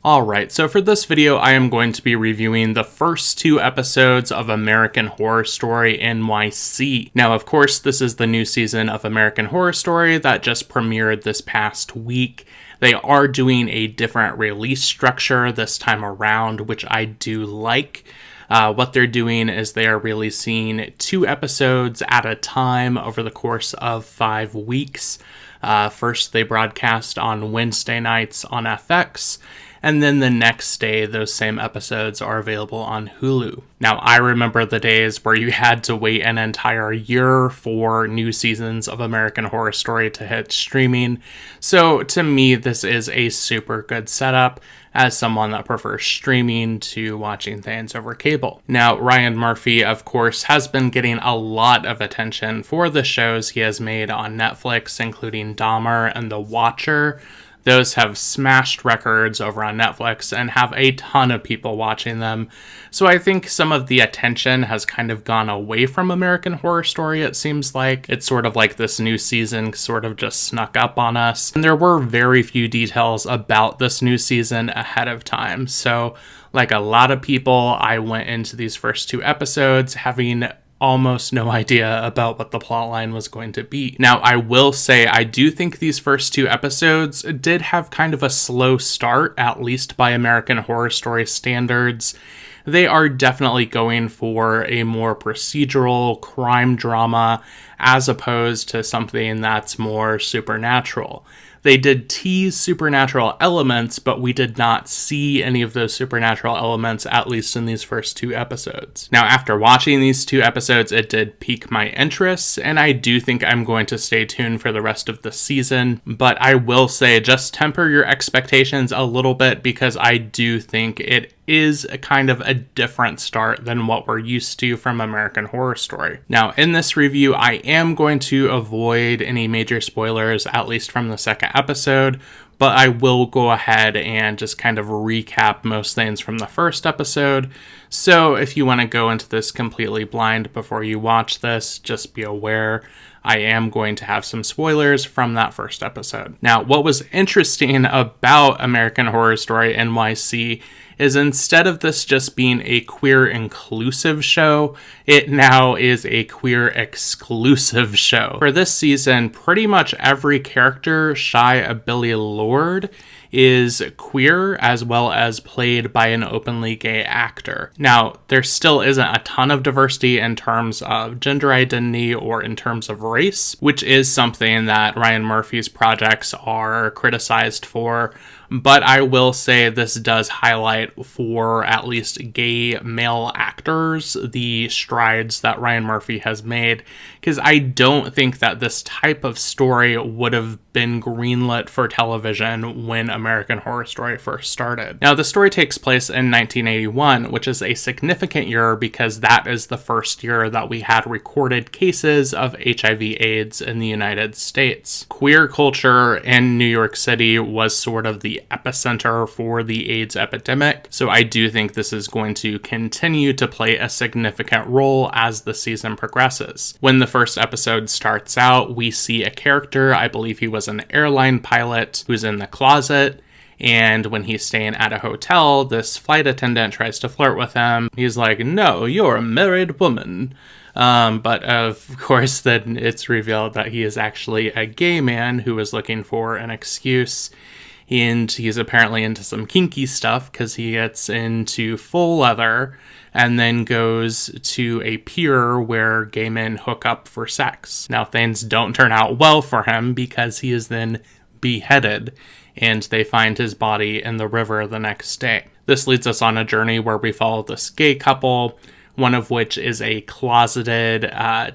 Alright, so for this video, I am going to be reviewing the first 2 episodes of American Horror Story NYC. Now, of course, this is the new season of American Horror Story that just premiered this past week. They are doing a different release structure this time around, which I do like. What they're doing is they are releasing 2 episodes at a time over the course of 5 weeks. First, they broadcast on Wednesday nights on FX, and then the next day, those same episodes are available on Hulu. Now, I remember the days where you had to wait an entire year for new seasons of American Horror Story to hit streaming. So to me, this is a super good setup as someone that prefers streaming to watching things over cable. Now, Ryan Murphy, of course, has been getting a lot of attention for the shows he has made on Netflix, including Dahmer and The Watcher. Those have smashed records over on Netflix and have a ton of people watching them. So I think some of the attention has kind of gone away from American Horror Story, it seems like. It's sort of like this new season sort of just snuck up on us. And there were very few details about this new season ahead of time. So like a lot of people, I went into these first 2 episodes having almost no idea about what the plotline was going to be. Now, I will say I do think these first 2 episodes did have kind of a slow start, at least by American Horror Story standards. They are definitely going for a more procedural crime drama as opposed to something that's more supernatural. They did tease supernatural elements, but we did not see any of those supernatural elements, at least in these first 2 episodes. Now, after watching these 2 episodes, it did pique my interest, and I do think I'm going to stay tuned for the rest of the season. But I will say, just temper your expectations a little bit, because I do think it is a kind of a different start than what we're used to from American Horror Story. Now, in this review, I am going to avoid any major spoilers, at least from the second episode, but I will go ahead and just kind of recap most things from the first episode. So if you want to go into this completely blind before you watch this, just be aware I am going to have some spoilers from that first episode. Now, what was interesting about American Horror Story NYC is instead of this just being a queer inclusive show, it now is a queer exclusive show. For this season, pretty much every character shy of Billy Lord is queer, as well as played by an openly gay actor. Now, there still isn't a ton of diversity in terms of gender identity or in terms of race, which is something that Ryan Murphy's projects are criticized for. But I will say this does highlight, for at least gay male actors, the strides that Ryan Murphy has made, because I don't think that this type of story would have been greenlit for television when American Horror Story first started. Now, the story takes place in 1981, which is a significant year because that is the first year that we had recorded cases of HIV/AIDS in the United States. Queer culture in New York City was sort of the epicenter for the AIDS epidemic, so I do think this is going to continue to play a significant role as the season progresses. When the first episode starts out, we see a character, I believe he was an airline pilot, who's in the closet, and when he's staying at a hotel, this flight attendant tries to flirt with him. He's like, "No, you're a married woman." But of course, then it's revealed that he is actually a gay man who is looking for an excuse. And he's apparently into some kinky stuff because he gets into full leather and then goes to a pier where gay men hook up for sex. Now, things don't turn out well for him because he is then beheaded, and they find his body in the river the next day. This leads us on a journey where we follow this gay couple, one of which is a closeted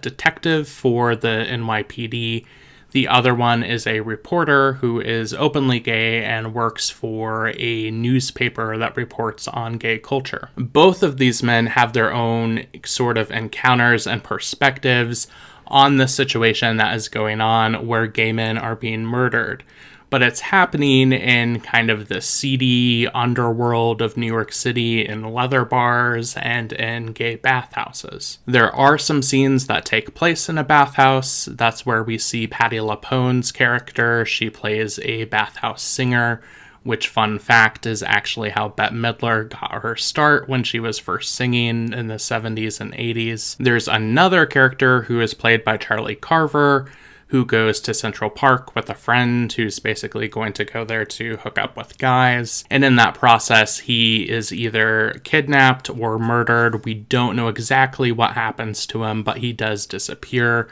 detective for the NYPD. The other one is a reporter who is openly gay and works for a newspaper that reports on gay culture. Both of these men have their own sort of encounters and perspectives on the situation that is going on where gay men are being murdered. But it's happening in kind of the seedy underworld of New York City, in leather bars and in gay bathhouses. There are some scenes that take place in a bathhouse. That's where we see Patti LuPone's character. She plays a bathhouse singer, which, fun fact, is actually how Bette Midler got her start when she was first singing in the 70s and 80s. There's another character who is played by Charlie Carver, who goes to Central Park with a friend who's basically going to go there to hook up with guys. And in that process, he is either kidnapped or murdered. We don't know exactly what happens to him, but he does disappear.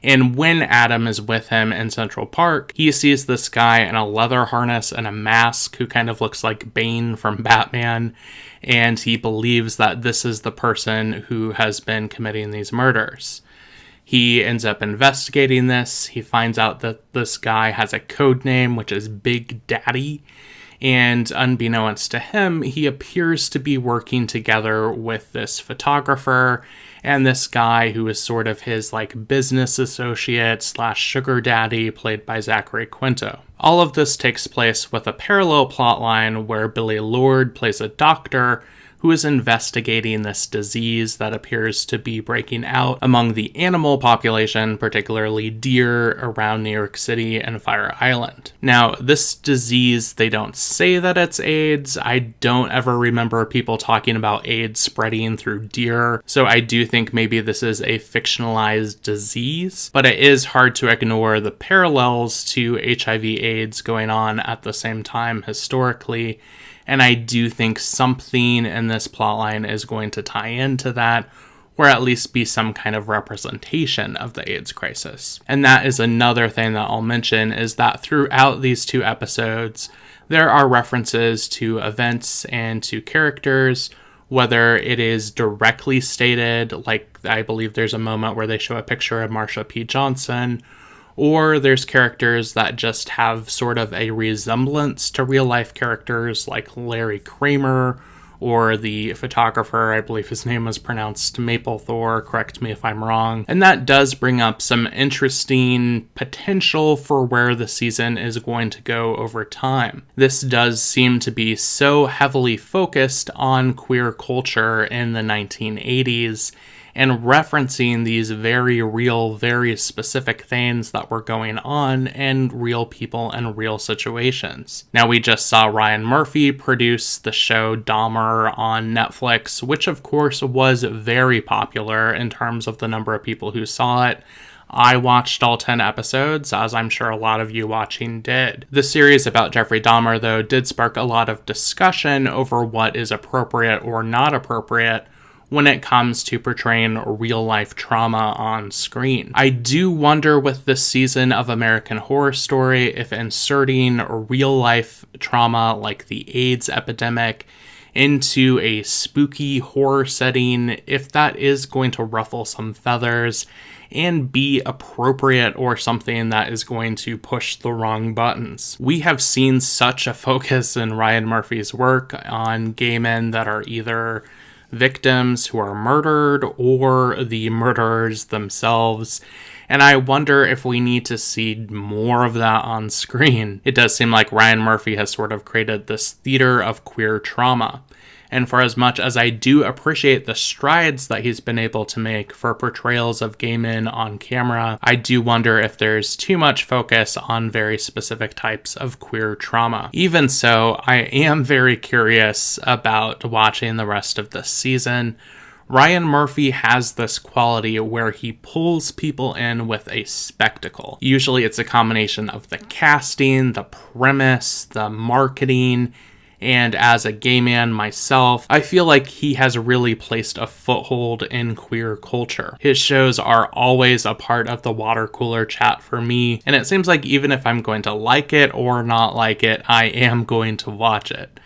And when Adam is with him in Central Park, he sees this guy in a leather harness and a mask who kind of looks like Bane from Batman. And he believes that this is the person who has been committing these murders. He ends up investigating this. He finds out that this guy has a code name, which is Big Daddy. And unbeknownst to him, he appears to be working together with this photographer and this guy who is sort of his business associate / sugar daddy, played by Zachary Quinto. All of this takes place with a parallel plotline where Billy Lord plays a doctor who is investigating this disease that appears to be breaking out among the animal population, particularly deer, around New York City and Fire Island. Now, this disease, they don't say that it's AIDS. I don't ever remember people talking about AIDS spreading through deer, so I do think maybe this is a fictionalized disease, but it is hard to ignore the parallels to HIV/AIDS going on at the same time historically. And I do think something in this plotline is going to tie into that, or at least be some kind of representation of the AIDS crisis. And that is another thing that I'll mention, is that throughout these 2 episodes, there are references to events and to characters, whether it is directly stated, like I believe there's a moment where they show a picture of Marsha P. Johnson, or there's characters that just have sort of a resemblance to real-life characters like Larry Kramer, or the photographer, I believe his name was pronounced Mapplethorpe, correct me if I'm wrong. And that does bring up some interesting potential for where the season is going to go over time. This does seem to be so heavily focused on queer culture in the 1980s, and referencing these very real, very specific things that were going on in real people and real situations. Now, we just saw Ryan Murphy produce the show Dahmer on Netflix, which of course was very popular in terms of the number of people who saw it. I watched all 10 episodes, as I'm sure a lot of you watching did. The series about Jeffrey Dahmer, though, did spark a lot of discussion over what is appropriate or not appropriate when it comes to portraying real-life trauma on screen. I do wonder with this season of American Horror Story if inserting real-life trauma like the AIDS epidemic into a spooky horror setting, if that is going to ruffle some feathers and be appropriate, or something that is going to push the wrong buttons. We have seen such a focus in Ryan Murphy's work on gay men that are either victims who are murdered or the murderers themselves, and I wonder if we need to see more of that on screen. It does seem like Ryan Murphy has sort of created this theater of queer trauma, and for as much as I do appreciate the strides that he's been able to make for portrayals of gay men on camera, I do wonder if there's too much focus on very specific types of queer trauma. Even so, I am very curious about watching the rest of this season. Ryan Murphy has this quality where he pulls people in with a spectacle. Usually it's a combination of the casting, the premise, the marketing, and as a gay man myself, I feel like he has really placed a foothold in queer culture. His shows are always a part of the water cooler chat for me, and it seems like even if I'm going to like it or not like it, I am going to watch it.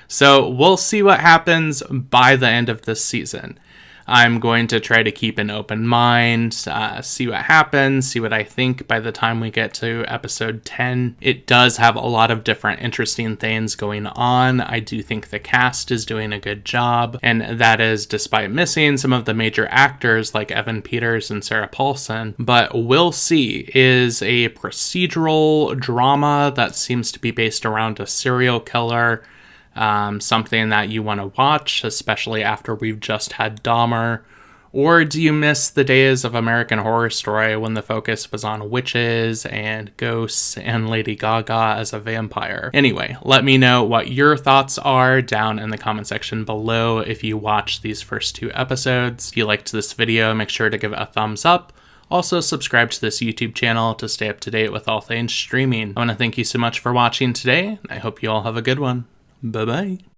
So we'll see what happens by the end of this season. I'm going to try to keep an open mind, see what happens, see what I think by the time we get to episode 10. It does have a lot of different interesting things going on. I do think the cast is doing a good job, and that is despite missing some of the major actors like Evan Peters and Sarah Paulson. But We'll See is a procedural drama that seems to be based around a serial killer. Something that you want to watch, especially after we've just had Dahmer, Or do you miss the days of American Horror Story when the focus was on witches and ghosts and Lady Gaga as a vampire? Anyway, let me know what your thoughts are down in the comment section below if you watched these first 2 episodes. If you liked this video, make sure to give it a thumbs up. Also, subscribe to this YouTube channel to stay up to date with all things streaming. I want to thank you so much for watching today. I hope you all have a good one. Bye-bye.